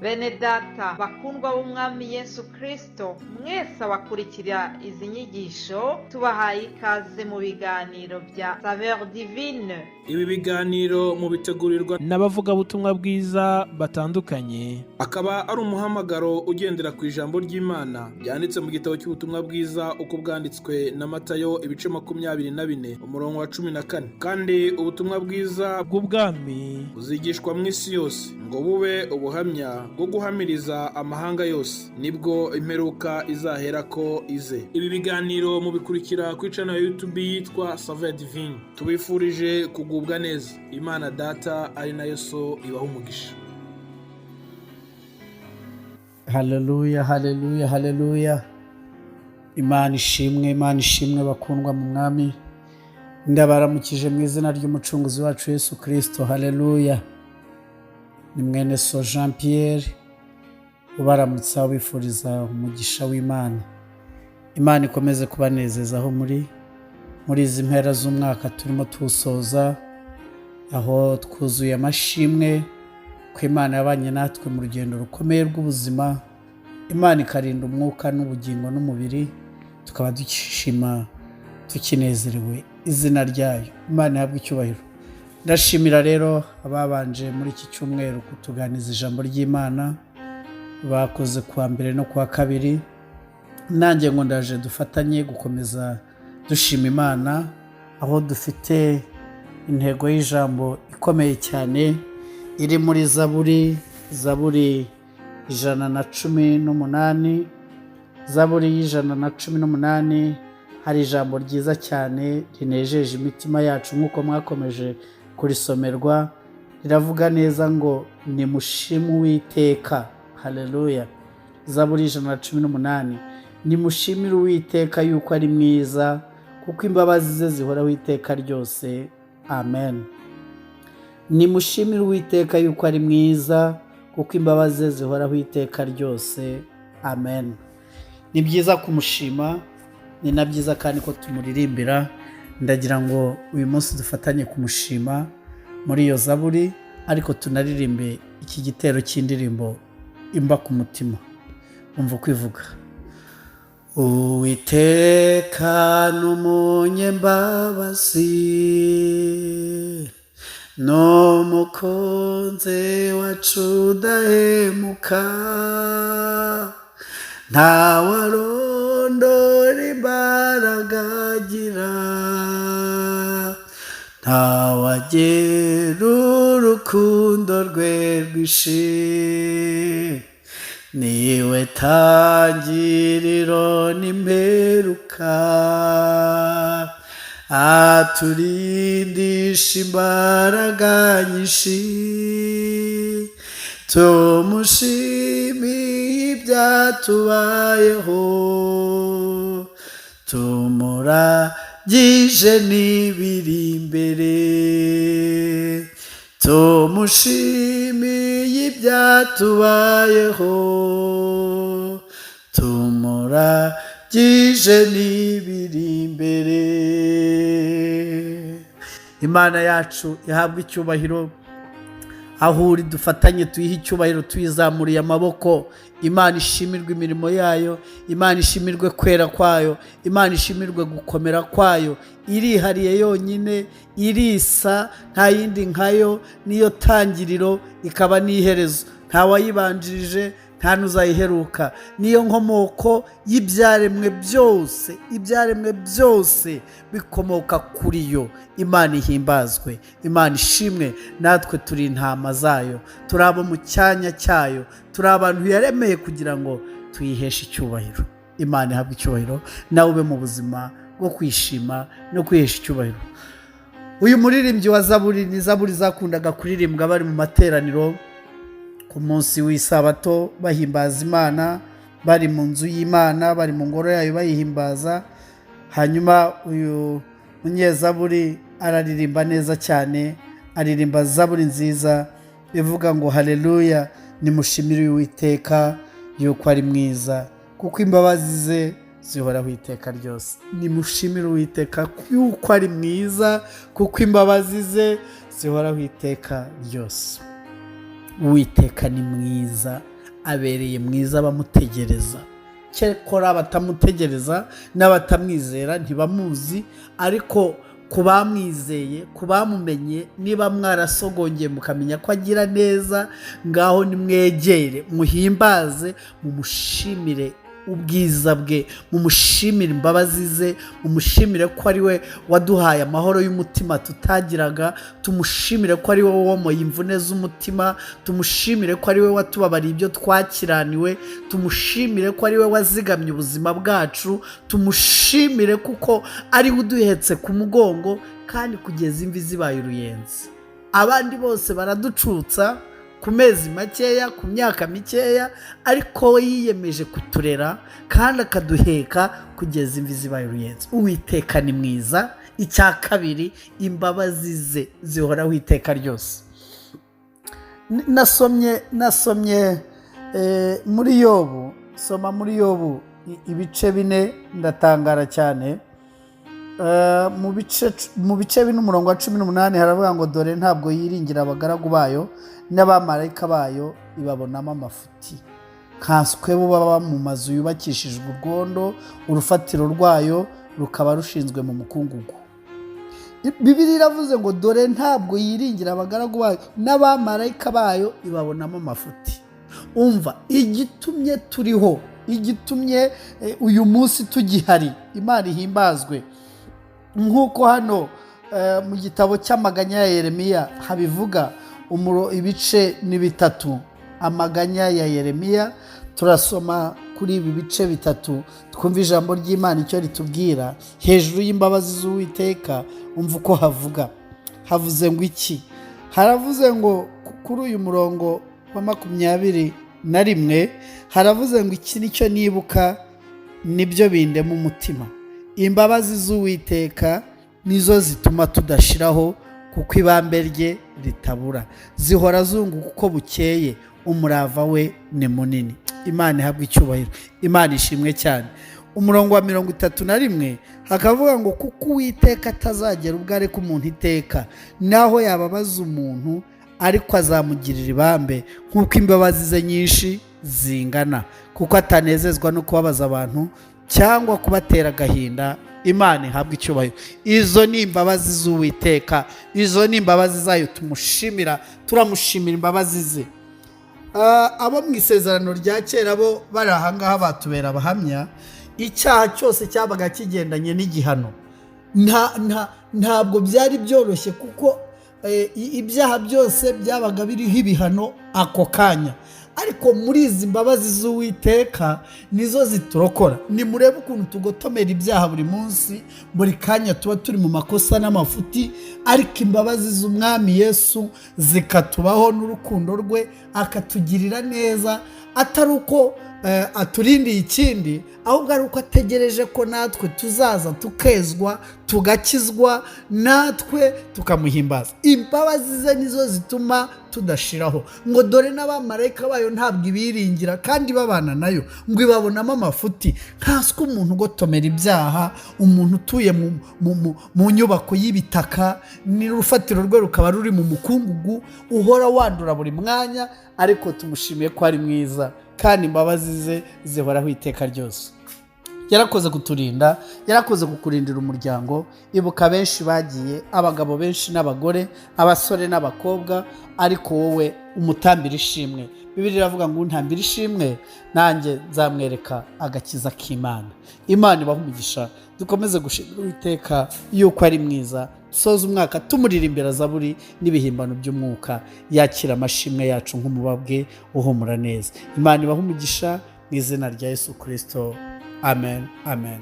Bene data bakundwa b'umwami Yesu Kristo, mwese abakurikira izi nyigisho tubahaye ikaze mu biganiro bya SAVEUR DIVINE. Ibi biganiro mu bitegurirwa n'abavuga butumwa bwiza batandukanye, akaba ari umuhamagaro ugendera ku ijambo ry'Imana byanditse mu gitabo cy'ubutumwa bwiza uko bwanditswe na Matayo ibice 24 umurongo wa 14. Kandi ubutumwa bwiza bw'ubwami buzigishwa mu isi yose ngo bube ubuhamya bwo guhamiriza amahanga yose, nibwo imperuka izahera ko ize. Ibi biganiro mu bikurikira ku channel ya YouTube yitwa SAVEUR DIVINE. Tubifurije kugubwa neza. Imana Data ari nayo so ibaha umugisha. Haleluya, haleluya, haleluya. Imana ishimwe bakundwa mu mwami. Ndabaramukije mu izina ry'umucunguzi wacu Yesu Kristo. Haleluya. Ni mwene so Jean-Pierre ubaramutsa wifuriza umugisha w'Imana. Imana ikomeze kubanezeza aho muri izi mpera z'umwaka turimo tusoza, aho twuzuye amashimwe ko Imana yabanye natwe mu rugendo rukomeye rw'ubuzima. Imana ikarinda umwuka n'ubugingo n'umubiri, tukaba dushima tukinezerewe izina ryayo. Imana ihabwe icyubahiro. Ndashimira rero ababanje muri iki cyumweru kutuganiza ijambo ry'Imana, bakoze kuwa mbere no kuwa kabiri. Nanjye ngo ndaje dufatanye gukomeza dushima Imana, aho dufite intego y'ijambo ikomeye cyane iri muri Zaburi 118. Zaburi y'118 hari ijambo ryiza cyane rinejeje imitima yacu nk'uko mwakomeje kurisomerwa. Riravuga neza ngo nimushime Uwiteka. Haleluya. Zaburi 118, nimushimire Uwiteka yuko ari mwiza, kuko imbabazi ze zihoraho iteka ryose. Amen. Nimushimire Uwiteka yuko ari mwiza, kuko imbabazi ze zihoraho iteka ryose. Amen. Ni byiza kumushima, ni na byiza kandi ko tumuririmbira. Ndagira ngo uyu munsi dufatanye kumushima muri iyo zaburi, ariko tunaririmbe iki gitero cy'indirimbo imba ku mutima. Umva kwivuga. Uwiteka n'umunyembabazi, n'umukunzi wacu udahemuka, ntawarondora imbaraga agira, ntawagera urukundo rwe rwinshi. Niwe tangiriro n'imperuka, aturindisha imbaraga nyinshi. Tumushimiye ibyatubayeho, tumuragije n'ibiri imbere. Tumushimiye ibyatubayeho, tumuragije n'ibiri imbere. Imana yacu ihabwe icyubahiro. Aho uri dufatanye tuyihe icyubahiro, tuyizamuriye amaboko. Imana ishimirwe imirimo yayo, Imana ishimirwe kwera kwayo, Imana ishimirwe gukomera kwayo. Irihariye yonyine, irisa, nta yindi nkayo. Niyo tangiriro ikaba n'iherezo, nta wayibanjirije, nta n'uzayiheruka. Niyo nkomoko y'ibyaremwe byose, ibyaremwe byose bikomoka kuri yo. Imana ihimbazwe, Imana ishimwe. Natwe turi intama zayo, turi abo mu cyanya cyayo, turi abantu yaremeye kugira ngo tuyiheshe icyubahiro. Imana ihabwe icyubahiro. Nawe ube mu buzima bwo kwishima no kwihesha icyubahiro. Uyu muririmbyi wa Zaburi ni Zaburi zakundaga kuririmbwa bari mu materaniro ku munsi w'isabato, bahimbaza Imana, bari mu nzu y'Imana, bari mu ngoro yayo bayihimbaza. Hanyuma uyu munyezaburi araririmba neza cyane, aririmba Zaburi nziza ivuga ngo haleluya, nimushimire Uwiteka yuko ari mwiza, kuko imbabazi ze zihoraho iteka ryose. Nimushimire Uwiteka yuko ari mwiza, kuko imbabazi ze zihoraho iteka ryose. Uwiteka ni mwiza, abereye mwiza abamutegereza. cyekora abatamutegereza n'abatamwizera ntibamuzi, ariko ku bamwizeye, ku bamumenye, niba mwarasogongeye mukamenya ko agira neza, ngaho nimwegere, muhimbaze, mumushimire ubwiza bwe, mumushimire imbabazi ze, mumushimire ko ari we waduhaye amahoro y'umutima tutagiraga, tumushimire ko ari we womoye imvune z'umutima, tumushimire ko ari we watubabariye ibyo twakiraniwe, tumushimire ko ari we wazigamye ubuzima bwacu, tumushimire kuko ari we uduhetse ku mugongo kandi kugeza imvi zibaye uruyenzi. Abandi bose baraducutsa ku mezi makeya, ku myaka mikeya, ariko we yiyemeje kuturera kandi akaduheka kugeza imvi zibaye uruyenzi. Uwiteka ni mwiza. Icya kabiri, imbabazi ze zihoraho iteka ryose. Nasomye muri Yobu, soma muri Yobu ibice 4, ndatangara cyane. Mu bice 4 umurongo wa 18 haravuga ngo dore ntabwo yiringira abagaragu bayo, n'abamarayika bayo ibabonamo amafuti. Kanswe bo baba mu mazu yubakishijwe urwondo, urufatiro rwayo rukaba rushinzwe mu mukungugu. Bibiliya iravuze ngo dore ntabwo yiringira abagaragu bayo, n'abamarayika bayo ibabonamo amafuti. Umva, igitumye turiho, igitumye uyu munsi tugihari, Imana ihimbazwe. Nk'uko hano mu gitabo cy'amaganya ya Yeremiya habivuga, ibice ni 3 amaganya ya Yeremiya. Turasoma kuri ibi bice 3 twumva ijambo ry'Imana icyo ritubwira. Hejuru y'imbabazi z'Uwiteka umva uko havuga. Havuze ngo iki? Haravuze ngo kuri uyu murongo wa 21 haravuze ngo iki nicyo nibuka, nibyo bindema umutima. Imbabazi z'Uwiteka nizo zituma tudashiraho, kuko ibambe rye ritabura. Zihora zunguka uko bukeye, umurava we ni munini. Imana ihabwe icyubahiro, Imana ishimwe cyane. Umurongo wa 31 hakavuga ngo kuko Uwiteka atazagera ubwo areka umuntu iteka, naho yababaza umuntu ariko azamugirira ibambe, nk'uko imbabazi ze nyinshi zingana, kuko atanezezwa no kubabaza abantu cyangwa kubatera agahinda. Imana ihabwe icyubahiro. Izo ni imbabazi z'Uwiteka, izo ni imbabazi zayo tumushimira, turamushimira imbabazi ze. Abo mu isezerano rya kera bo bari ahangaha batubera abahamya. Icyaha cyose cyabaga kigendanye n'igihano. Ntabwo byari byoroshye, kuko ibyaha byose byabaga biriho ibihano ako kanya. Ariko muri izi mbabazi z'Uwiteka nizo ziturokora. Nimurebe ukuntu tugotomera ibyaha buri munsi, buri kanya tuba turi mu makosa n'amafuti, ariko imbabazi z'Umwami Yesu zikatubaho n'urukundo rwe, akatugirira neza, atari uko aturindiye ikindi, ahubwo ari uko ategereje ko natwe tuzaza tukezwa, tugakizwa, natwe tukamuhimbaza. Imbabazi ze nizo zituma tudashiraho. Ngo dore n'abamarayika bayo ntabwo ibiringira kandi babana nayo, ngo ibabonamo amafuti. Ntaswe umuntu ugotomera ibyaha, umuntu utuye mu nyubako y'ibitaka, n'urufatiro rwe rukaba ruri mu mukungugu, uhora wandura buri mwanya, ariko tumushimiye ko ari mwiza kandi imbabazi ze zihoraho iteka ryose. Yarakoze kuturinda, yarakoze kukurindira umuryango. Ibuka benshi bagiye, abagabo benshi n'abagore, abasore n'abakobwa, ariko wowe umutambira ishimwe. Bibiliya iravuga ngo untambira ishimwe, nanjye nzamwereka agakiza k'Imana. Imana ibahe umugisha. Dukomeze gushimira Uwiteka yuko ari mwiza. Soza umwaka tumuririmbira zaburi n'ibihimbano by'umwuka, yakira amashimwe yacu nk'umubabwe uhumura neza. Imana ibahe umugisha mu izina rya Yesu Kristo. Amen, amen.